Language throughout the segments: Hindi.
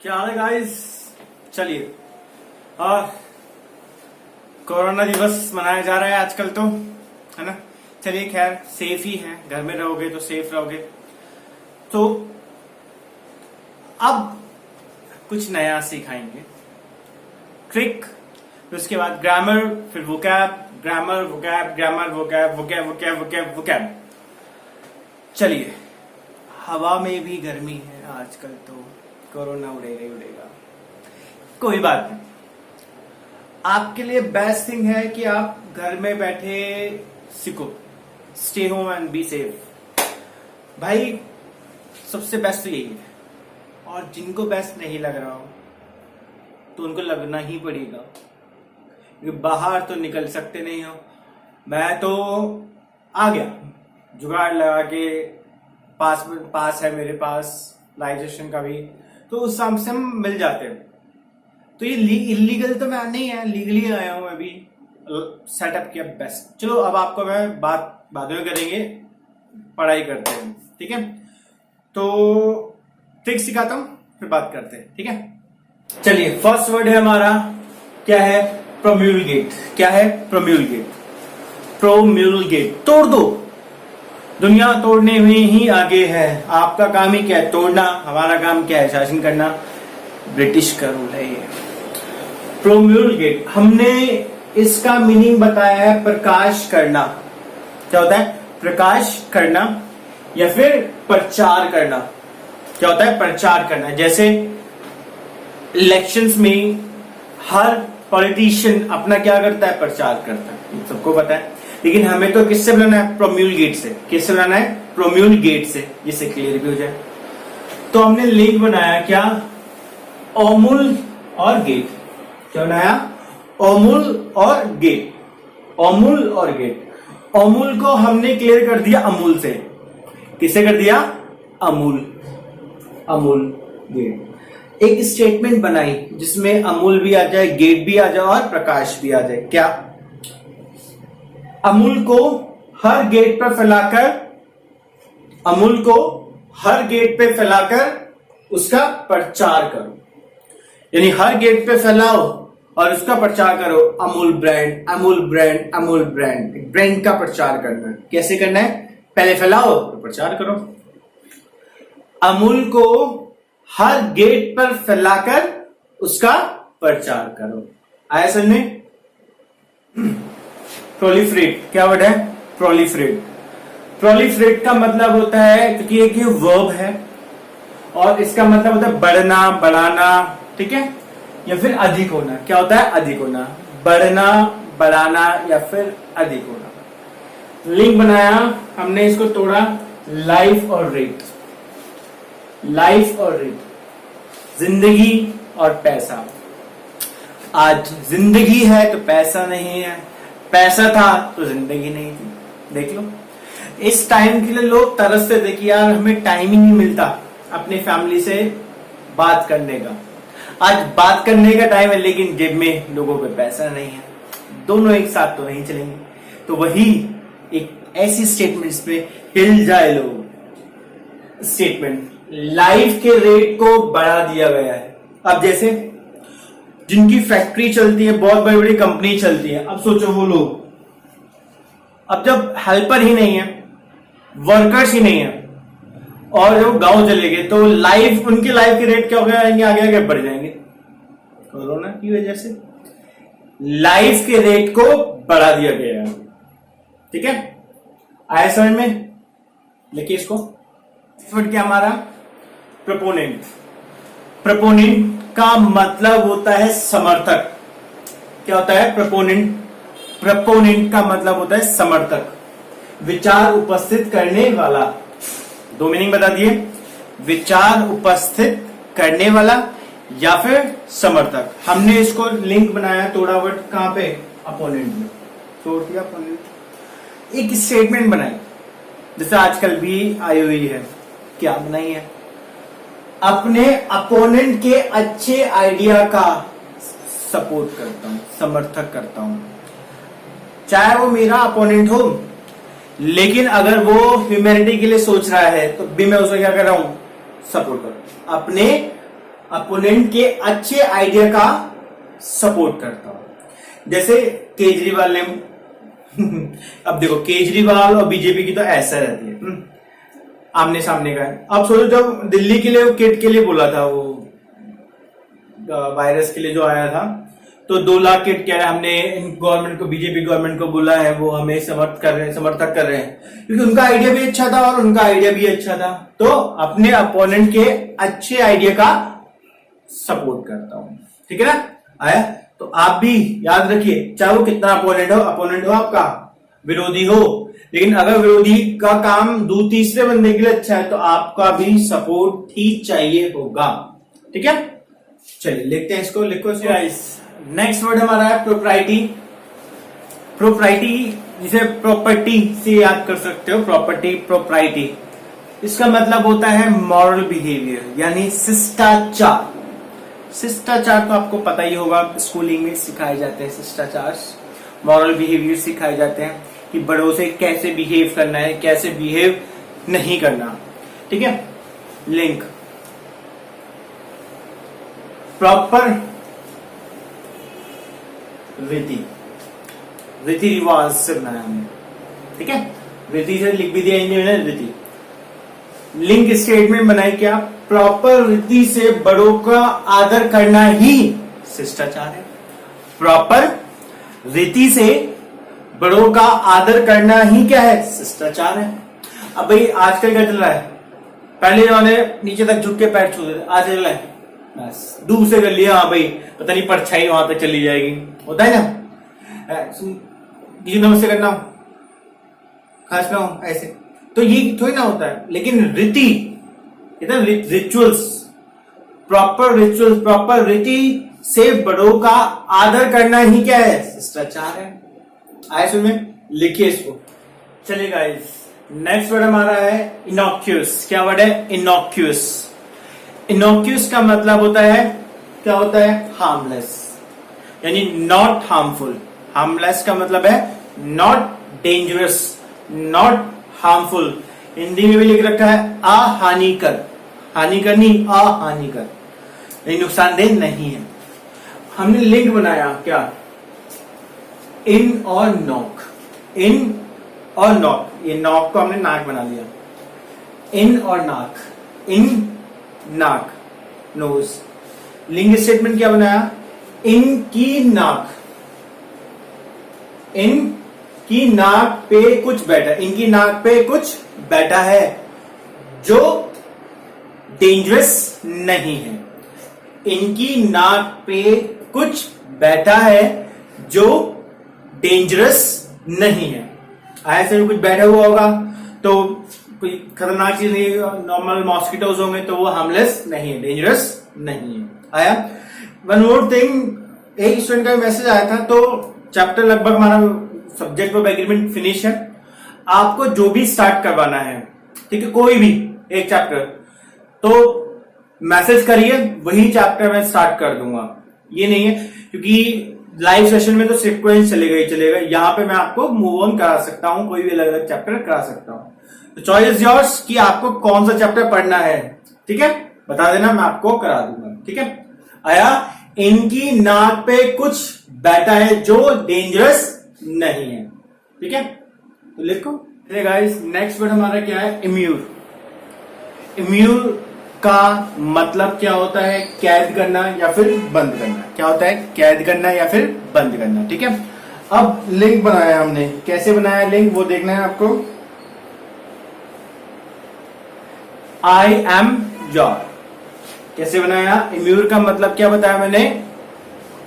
क्या हाल है गाइस। चलिए कोरोना दिवस मनाया जा रहा है आजकल तो, है ना। चलिए खैर सेफ ही है, घर में रहोगे तो सेफ रहोगे। तो अब कुछ नया सिखाएंगे, ट्रिक, फिर उसके बाद ग्रामर, फिर vocab, grammar vocab, grammar vocab, vocab vocab vocab vocab. चलिए, हवा में भी गर्मी है आजकल तो कोरोना उड़ेगा ही उड़ेगा, कोई बात नहीं। आपके लिए बेस्ट थिंग है कि आप घर में बैठे सीखो, stay home and be safe. भाई सबसे बेस्ट तो यही है, और जिनको बेस्ट नहीं लग रहा हो तो उनको लगना ही पड़ेगा, क्योंकि बाहर तो निकल सकते नहीं हो। मैं तो आ गया जुगाड़ लगा के, पास है मेरे पास लाइजेशन का भी, तो उस हिसाब से हम मिल जाते हैं। तो ये इलीगल तो मैं नहीं है, लीगली आया हूं अभी, सेटअप किया बेस्ट। चलो अब आपको मैं बात बाद में करेंगे, पढ़ाई करते हैं, ठीक है। तो ट्रिक सिखाता हूं, फिर बात करते हैं, ठीक है। चलिए, फर्स्ट वर्ड है हमारा, क्या है? प्रोम्यूलगेट। क्या है? प्रोम्यूलगेट। प्रोम्यूलगेट, तोड़ दो। दुनिया तोड़ने में ही आगे है, आपका काम ही क्या है? तोड़ना। हमारा काम क्या है? शासन करना। ब्रिटिश का रूल है ये। प्रोम्यूलगेट, हमने इसका मीनिंग बताया है प्रकाश करना। क्या होता है? प्रकाश करना या फिर प्रचार करना। क्या होता है? प्रचार करना। जैसे इलेक्शंस में हर पॉलिटिशियन अपना क्या करता है? प्रचार करता है, सबको पता है। लेकिन हमें तो किससे बनाना है? प्रोम्यूलगेट से। किससे बनाना है? प्रोम्यूलगेट से, जिससे क्लियर भी हो जाए। तो हमने लिंक बनाया क्या? ओमुल और गेट। क्या बनाया? ओमुल और गेट। ओमुल और गेट। ओमुल को हमने क्लियर कर दिया अमूल से। किससे कर दिया? अमूल। अमूल गेट। एक स्टेटमेंट बनाई जिसमें अमूल भी आ जाए, गेट भी आ जाए और प्रकाश भी आ जाए। क्या? अमूल को हर गेट पर फैलाकर, अमूल को हर गेट पे फैलाकर उसका प्रचार करो। यानी हर गेट पे फैलाओ और उसका प्रचार करो। Amul brand, Amul brand, Amul brand. Brand का प्रचार करना है। कैसे करना है? पहले फैलाओ तो प्रचार करो। अमूल को हर गेट पर फैलाकर उसका प्रचार करो। आया समझ में? प्रोलिफरेट, क्या वर्ड है? प्रोलिफरेट। प्रोलिफरेट का मतलब होता है, क्योंकि एक ये वर्ब है और इसका मतलब होता है बढ़ना, बढ़ाना, ठीक है, या फिर अधिक होना। क्या होता है? अधिक होना। बढ़ना, बढ़ाना या फिर अधिक होना। लिंक बनाया हमने, इसको तोड़ा। लाइफ और रेट। लाइफ और रेट, जिंदगी और पैसा। आज जिंदगी है तो पैसा नहीं है, पैसा था तो जिंदगी नहीं थी। देख लो, इस टाइम के लिए लोग तरसते थे कि यार हमें टाइम ही नहीं मिलता अपनी फैमिली से बात करने का। आज बात करने का टाइम है, लेकिन जेब में लोगों पे पैसा नहीं है। दोनों एक साथ तो नहीं चलेंगे। तो वही एक ऐसी स्टेटमेंट्स पे हिल जाए लोग। स्टेटमेंट, लाइफ के रेट को बढ़ा दिया गया है। अब जैसे जिनकी फैक्ट्री चलती है, बहुत बड़ी बड़ी कंपनी चलती है, अब सोचो वो लोग, अब जब हेल्पर ही नहीं है, वर्कर्स ही नहीं है, और जब गांव चले गए, तो लाइफ, उनकी लाइफ के रेट क्या हो जाएंगे? आगे आगे बढ़ जाएंगे। कोरोना की वजह से लाइफ के रेट को बढ़ा दिया गया है, ठीक है। आया समझ में? लिखिए इसको। फिर क्या हमारा? प्रपोनेंट। प्रपोनेंट का मतलब होता है समर्थक। क्या होता है? प्रपोनेंट। प्रपोनेंट का मतलब होता है समर्थक, विचार उपस्थित करने वाला। दो मीनिंग बता दिए, विचार उपस्थित करने वाला या फिर समर्थक। हमने इसको लिंक बनाया, तोड़ा वर्ड कहां पे? अपोनेंट में। तोड़ दिया अपोनेंट। एक स्टेटमेंट बनाई, जैसे आजकल भी आई हुई है। क्या बनाई है? अपने अपोनेंट के अच्छे आइडिया का सपोर्ट करता हूं, समर्थक करता हूं, चाहे वो मेरा अपोनेंट हो। लेकिन अगर वो ह्यूमैनिटी के लिए सोच रहा है तो भी मैं उसको क्या कर रहा हूं? सपोर्ट करूं। अपने अपोनेंट के अच्छे आइडिया का सपोर्ट करता हूं। जैसे केजरीवाल ने अब देखो केजरीवाल और बीजेपी की तो ऐसा रहती है, आमने सामने का है। अब सोचो जब दिल्ली के लिए वो किट के लिए बोला था, वो वायरस के लिए जो आया था, तो 2 लाख किट कह रहे हैं हमने गवर्नमेंट को, बीजेपी गवर्नमेंट को बोला है, वो हमें समर्थक कर रहे हैं क्योंकि उनका आइडिया भी अच्छा था और उनका आइडिया भी अच्छा था। तो अपने अपोनेंट के अच्छे आइडिया का सपोर्ट करता हूं, ठीक है ना। आया तो आप भी याद रखिए, चाहे वो कितना अपोनेंट हो आपका, विरोधी हो, लेकिन अगर विरोधी का काम तीसरे बंदे के लिए अच्छा है तो आपका भी सपोर्ट ही चाहिए होगा, ठीक है। चलिए लिखते हैं इसको, लिखो इसको। नेक्स्ट वर्ड हमारा है प्रोप्राइटी। प्रोप्राइटी जिसे प्रॉपर्टी से याद कर सकते हो, प्रॉपर्टी, प्रोप्राइटी, इसका मतलब होता है मॉरल बिहेवियर, यानी शिष्टाचार। शिष्टाचार तो आपको पता ही होगा, स्कूलिंग में सिखाए जाते हैं शिष्टाचार, मॉरल बिहेवियर सिखाए जाते हैं कि बड़ों से कैसे बिहेव करना है, कैसे बिहेव नहीं करना, ठीक है। लिंक प्रॉपर रीति रिवाज से बनाया हमने, ठीक है। रीति से लिख भी दिया इन्होंने, रीति। लिंक स्टेटमेंट बनाई क्या, प्रॉपर रीति से बड़ों का आदर करना ही शिष्टाचार है। प्रॉपर रीति से बड़ों का आदर करना ही क्या है, शिष्टाचार है। अब भाई आजकल क्या चल रहा है, पहले जमाने नीचे तक झुक के पैर छू देते, आज चल रहा है बस दूर से कर लिया, हाँ भाई पता नहीं परछाई वहां तक चली जाएगी, होता है ना। किसी नमस्ते करना हो, खांसना हो, ऐसे तो ये थोड़ी ना होता है। लेकिन रीति, रिचुअल्स, प्रॉपर रीति से बड़ों का आदर करना ही क्या है, शिष्टाचार है। आए सुन में लिखिए इसको। चलिए गाइस, नेक्स्ट वर्ड हमारा है इनॉक्यूस। क्या वर्ड है, इनॉक्यूस। इनॉक्यूस का मतलब होता है, क्या होता है, हार्मलेस, यानी नॉट हार्मफुल। हार्मलेस का मतलब है not dangerous, not harmful. Hindi में भी लिख रखा है अहानिकर, हानिकर नहीं, अहानिकर, ये नुकसानदेह नहीं है। हमने लिंक बनाया क्या, इन और नॉक, इन और नॉक, ये नॉक को हमने नाक बना लिया, इन और नाक, इन नाक, नोज। लिंग स्टेटमेंट क्या बनाया, इनकी नाक, इनकी नाक पे कुछ बैठा, इनकी नाक पे कुछ बैठा है जो डेंजरस नहीं है। इनकी नाक पे कुछ बैठा है जो डेंजरस नहीं है। ऐसे में कुछ बैठा हुआ होगा तो कोई खतरनाक चीज नहीं, नॉर्मल मॉस्किटोज होंगे तो वो हार्मलेस नहीं है, डेंजरस नहीं है। आया। वन मोर थिंग, एक स्टूडेंट का मैसेज आया था, तो चैप्टर लगभग हमारा सब्जेक्ट ऑफ एग्रीमेंट फिनिश है। आपको जो भी स्टार्ट करवाना है, ठीक है, कोई भी एक चैप्टर, तो मैसेज करिए, वही चैप्टर मैं स्टार्ट कर दूंगा। ये नहीं है क्योंकि लाइव सेशन में तो सीक्वेंस चलेगा ही चलेगा, यहाँ पे मैं आपको मूव ऑन करा सकता हूँ, कोई भी अलग अलग चैप्टर करा सकता हूँ। तो चॉइस योर्स कि आपको कौन सा चैप्टर पढ़ना है, ठीक है, बता देना, मैं आपको करा दूंगा, ठीक है। आया। इनकी नाक पे कुछ बैठा है जो डेंजरस नहीं है, ठीक है, तो लिखो। गाइस, नेक्स्ट वर्ड हमारा क्या है, इम्यूर। इम्यूर का मतलब क्या होता है, कैद करना या फिर बंद करना। क्या होता है, कैद करना या फिर बंद करना, ठीक है। अब लिंक बनाया हमने, कैसे बनाया लिंक वो देखना है आपको। आई एम योर, कैसे बनाया, इम्यूर का मतलब क्या बताया मैंने,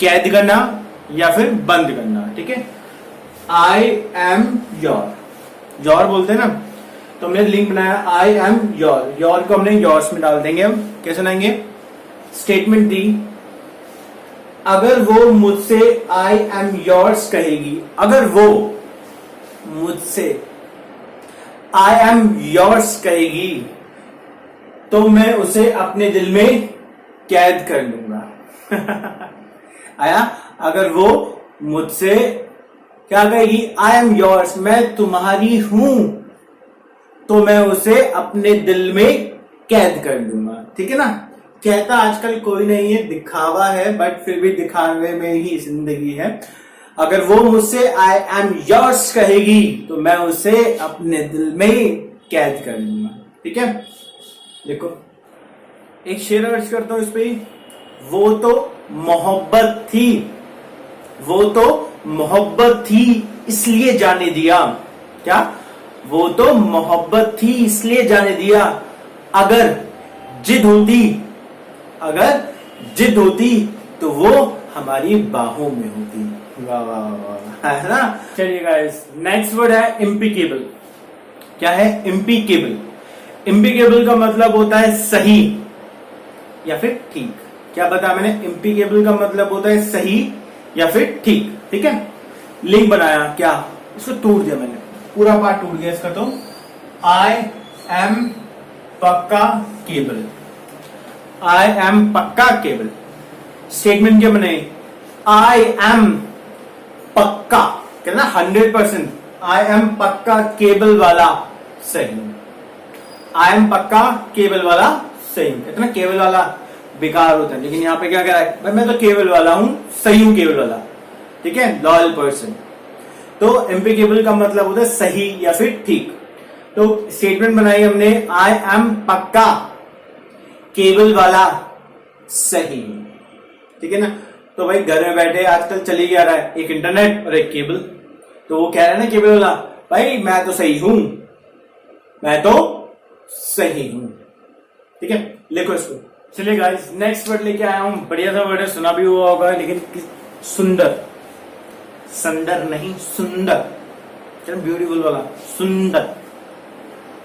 कैद करना या फिर बंद करना, ठीक है। आई एम योर, योर बोलते हैं ना, तो हमने लिंक बनाया आई एम योर, योर को हमने योर्स में डाल देंगे। हम कैसे बनाएंगे, स्टेटमेंट दी, अगर वो मुझसे आई एम योर्स कहेगी, अगर वो मुझसे आई एम योर्स कहेगी तो मैं उसे अपने दिल में कैद कर लूंगा। आया। अगर वो मुझसे क्या कहेगी, आई एम योर्स, मैं तुम्हारी हूं, तो मैं उसे अपने दिल में कैद कर लूंगा, ठीक है ना। कहता आजकल कोई नहीं है, दिखावा है, बट फिर भी दिखावे में ही जिंदगी है। अगर वो मुझसे आई एम योर्स कहेगी तो मैं उसे अपने दिल में कैद कर लूंगा। ठीक है, देखो एक शेर अर्ज करता हूं इस पे, वो तो मोहब्बत थी, वो तो मोहब्बत थी इसलिए जाने दिया। क्या? वो तो मोहब्बत थी इसलिए जाने दिया। अगर जिद होती, अगर जिद होती तो वो हमारी बाहों में होती। वाह वाह वाह, है ना। चलिए गाइस, नेक्स्ट वर्ड है इम्पिकेबल। क्या है? इम्पिकेबल। इम्पिकेबल का मतलब होता है सही या फिर ठीक। क्या बताया मैंने? इम्पिकेबल का मतलब होता है सही या फिर ठीक। ठीक है, लिंक बनाया, क्या इसको तोड़ दिया मैंने, पूरा पार्ट टूट गया इसका। तो आई एम पक्का केबल, आई एम पक्का केबल। स्टेटमेंट क्या बने? आई एम पक्का, कहना 100%, आई एम पक्का केबल वाला सही, आई एम पक्का केबल वाला सही। इतना केबल वाला बेकार होता है, लेकिन यहां पे क्या कह रहा है? भाई मैं तो केबल वाला हूं, सही हूं केबल वाला। ठीक है, लॉयल पर्सन। तो इम्पिकेबल का मतलब होता है सही या फिर ठीक। तो स्टेटमेंट बनाई हमने, आई एम पक्का केबल वाला सही। ठीक है ना। तो भाई घर में बैठे आजकल चली क्या रहा है? एक इंटरनेट और एक केबल। तो वो कह रहा है ना केबल वाला, भाई मैं तो सही हूं, मैं तो सही हूं। ठीक है, लिखो इसको। चलिए गाइस, नेक्स्ट वर्ड लेके आया हूं, बढ़िया सा वर्ड है, सुना भी हुआ होगा, लेकिन सुंदर, सुंदर नहीं सुंदर, चलो ब्यूटीफुल वाला सुंदर।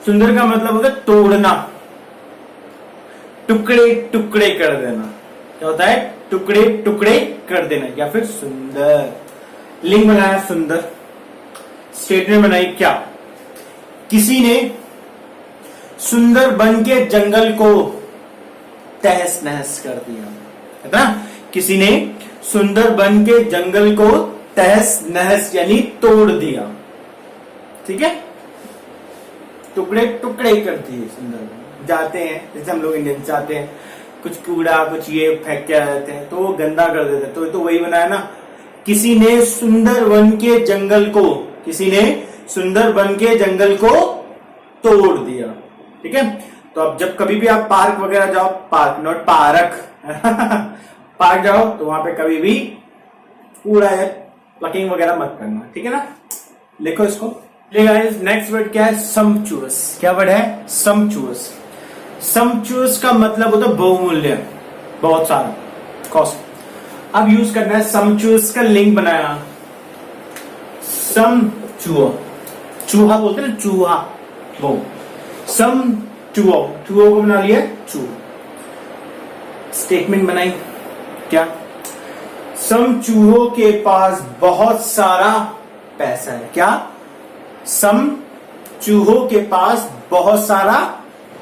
सुंदर का मतलब होता है तोड़ना, टुकड़े टुकड़े कर देना। क्या होता है? टुकड़े टुकड़े कर देना या फिर सुंदर। लिंग बनाया सुंदर, स्टेटमेंट बनाई, क्या किसी ने सुंदर बन के जंगल को तहस नहस कर दिया, है ना। किसी ने सुंदर बन के जंगल को तहस नहस यानी तोड़ दिया। ठीक है, टुकड़े टुकड़े कर दिए। सुंदर जाते हैं, जैसे हम लोग इंडियन जाते हैं, कुछ कूड़ा कुछ ये फेंक के आ जाते हैं तो वो गंदा कर देते हैं। तो वही बनाया ना, किसी ने सुंदर बन के जंगल को, किसी ने सुंदर बन के जंगल को तोड़ दिया। ठीक है, तो अब जब कभी भी आप पार्क वगैरह जाओ, पार्क नॉट पार्क पार्क जाओ तो वहां पे कभी भी कूड़ा है प्लकिंग वगैरह मत करना। ठीक है ना, लिखो इसको। नेक्स्ट वर्ड क्या है? सम्पचुअस। क्या वर्ड है? सम्पचुअस। सम्पचुअस का मतलब होता है बहुमूल्य, बहुत सारा, कॉस्ट। अब यूज करना है सम्पचुअस का लिंक बनाया, समचुआ, चूहा बोलते हैं ना, चूहा, वो सम चूहो, चूहो को बना लिया चूहा। स्टेटमेंट बनाई, क्या सम चूहों के पास बहुत सारा पैसा है। क्या? सम चूहों के पास बहुत सारा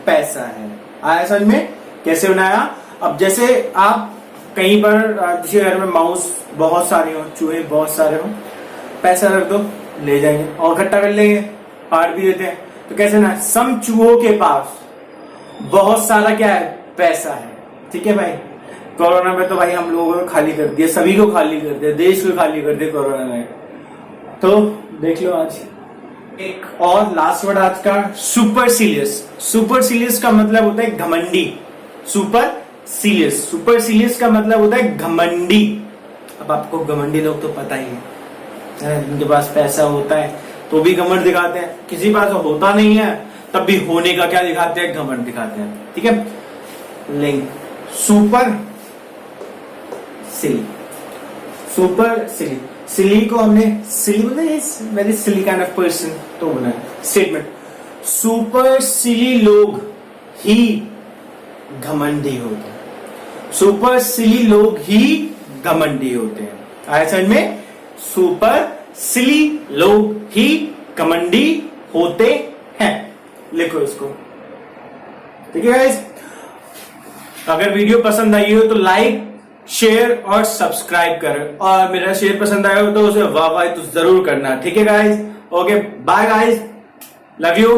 पैसा है। आया समझ में? कैसे बनाया? अब जैसे आप कहीं पर किसी घर में माउस बहुत सारे हो, चूहे बहुत सारे हो, पैसा रख दो, ले जाएंगे और इकट्ठा कर लेंगे, पार्ट भी देते हैं। तो कैसे ना, सम चूहों के पास बहुत सारा क्या है? पैसा है। ठीक है भाई, कोरोना में तो भाई हम लोगों को खाली कर दिया, सभी को खाली कर दिया, देश को खाली कर दिया कोरोना में। तो देख लो आज एक और लास्ट वर्ड आज का, सुपरसिलियस। सुपरसिलियस का मतलब होता है घमंडी। सुपरसिलियस, सुपरसिलियस का मतलब होता है घमंडी। अब आपको घमंडी लोग तो पता ही है, उनके पास पैसा होता है तो भी घमंड दिखाते हैं, किसी पास होता नहीं है तब भी होने का क्या दिखाते हैं? घमंड दिखाते हैं। ठीक है, लिंक सुपर सिली, सुपर सिली। सिली को हमने सिली बोला, very silly kind of person, तो बना स्टेटमेंट, सुपर सिली लोग ही घमंडी होते हैं। सुपर सिली लोग ही घमंडी होते हैं। आया समझ में? सुपर सिली लोग ही घमंडी होते हैं। लिखो इसको। ठीक है गाइस, अगर वीडियो पसंद आई हो तो लाइक शेयर और सब्सक्राइब करें, और मेरा शेयर पसंद आया हो तो उसे वाह वाह तो जरूर करना। ठीक है guys, okay bye guys, love you.